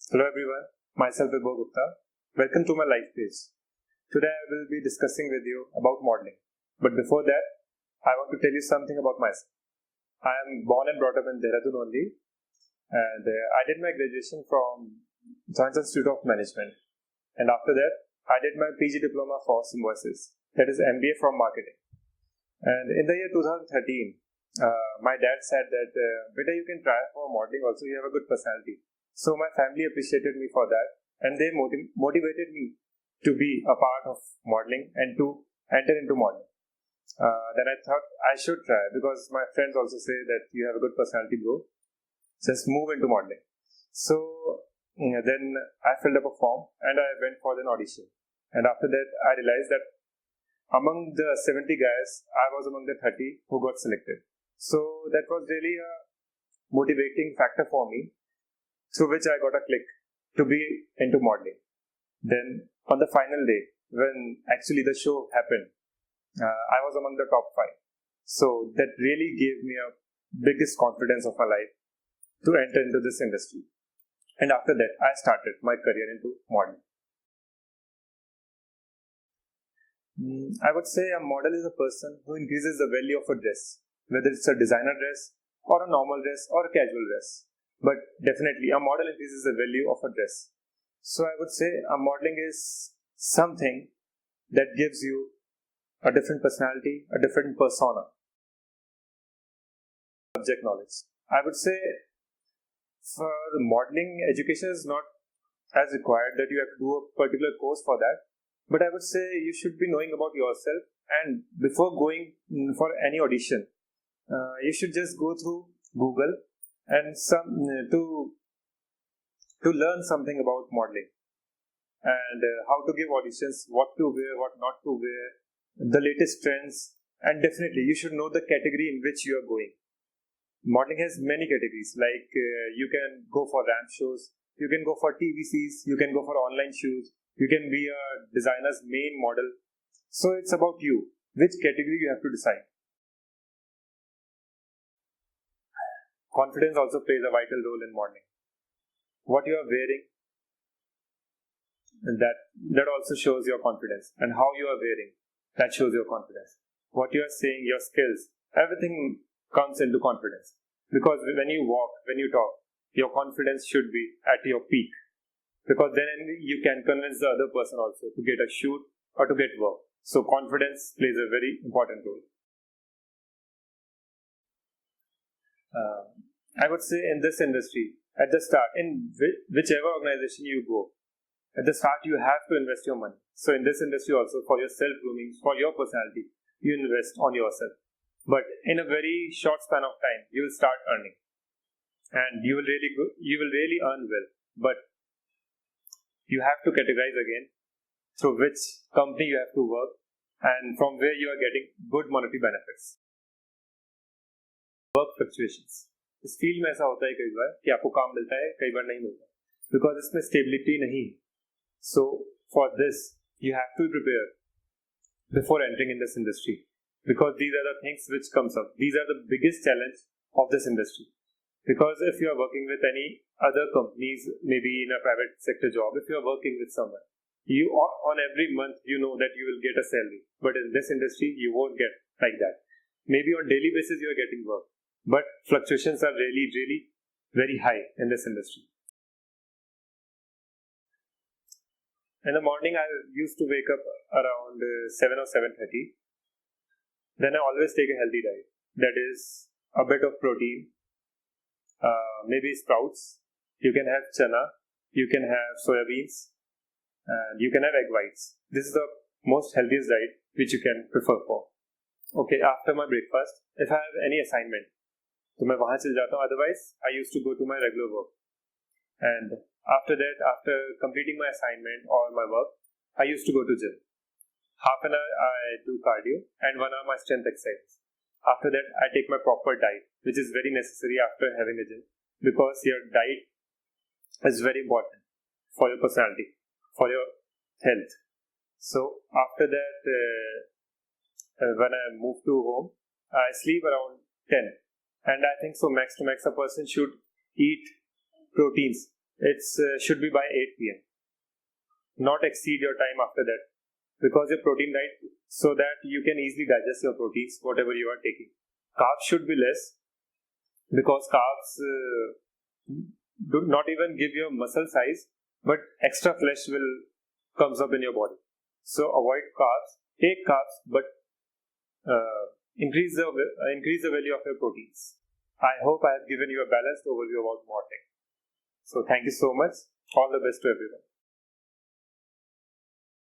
Hello everyone, myself Vibhor Gupta. Welcome to my LifePage. Today I will be discussing with you about modeling. But before that, I want to tell you something about myself. I am born and brought up in Dehradun only, and I did my graduation from Joint Institute of Management. And after that, I did my PG Diploma for Symbiosis, that is MBA from Marketing. And in the year 2013, my dad said that, Beta, you can try for modeling also, you have a good personality. So my family appreciated me for that, and they motivated me to be a part of modeling and to enter into modeling. Then I thought I should try because my friends also say that you have a good personality, bro. Just move into modeling. So then I filled up a form and I went for an audition. And after that, I realized that among the 70 guys, I was among the 30 who got selected. So that was really a motivating factor for me, through which I got a click to be into modeling. Then on the final day, when actually the show happened, I was among the top 5. So that really gave me a biggest confidence of my life to enter into this industry. And after that, I started my career into modeling. I would say a model is a person who increases the value of a dress, whether it's a designer dress or a normal dress or a casual dress. But definitely a model increases the value of a dress. So I would say a modeling is something that gives you a different personality, a different persona. Subject knowledge. I would say for modeling, education is not as required that you have to do a particular course for that. But I would say you should be knowing about yourself, and before going for any audition, you should just go through Google and to learn something about modeling and how to give auditions, what to wear, what not to wear, the latest trends, and definitely you should know the category in which you are going. Modeling has many categories, like you can go for ramp shows, you can go for TVCs, you can go for online shoots, you can be a designer's main model. So it's about you, which category you have to decide. Confidence also plays a vital role in modeling. What you are wearing, that also shows your confidence, and how you are wearing, that shows your confidence. What you are saying, your skills, everything comes into confidence. Because when you walk, when you talk, your confidence should be at your peak. Because then you can convince the other person also to get a shoot or to get work. So confidence plays a very important role. I would say in this industry, at the start, in whichever organization you go, at the start you have to invest your money. So in this industry also, for your self-grooming, for your personality, you invest on yourself. But in a very short span of time, you will start earning. And you will really earn well. But you have to categorize again through which company you have to work and from where you are getting good monetary benefits. Work fluctuations. इस field में ऐसा होता है कई बार कि आपको काम मिलता है, कई बार नहीं मिलता, बिकॉज इसमें स्टेबिलिटी नहीं है. So for this you have to prepare before entering in this industry, because these are the things which comes up. These are the biggest challenge of this industry. Because if you are working with any other companies, maybe in a private sector job, if you are working with someone, you on every month you know that you will get a salary. But in this industry, you won't get like that. Maybe on daily basis you are getting work, but fluctuations are really very high in this industry. In the morning, I used to wake up around 7 or 7:30. Then I always take a healthy diet. That is a bit of protein. Maybe sprouts, you can have chana, you can have soya beans, and you can have egg whites. This is the most healthiest diet which you can prefer for. Okay, after my breakfast, if I have any assignment, तो मैं वहाँ चल जाता हूँ. Otherwise, I used to go to my regular work. And after that, after completing my assignment or my work, I used to go to gym. Half an hour I do cardio and 1 hour my strength exercise. After that, I take my proper diet, which is very necessary after having a gym, because your diet is very important for your personality, for your health. So after that, when I move to home, I sleep around 10. And I think so max to max a person should eat proteins it should be by 8 p.m. Not exceed your time after that, because your protein diet, so that you can easily digest your proteins, whatever you are taking. Carbs should be less, because carbs do not even give you muscle size, but extra flesh will comes up in your body. So avoid carbs, take carbs, but increase the value of your proteins. I hope I have given you a balanced overview about modeling. So thank you so much. All the best to everyone.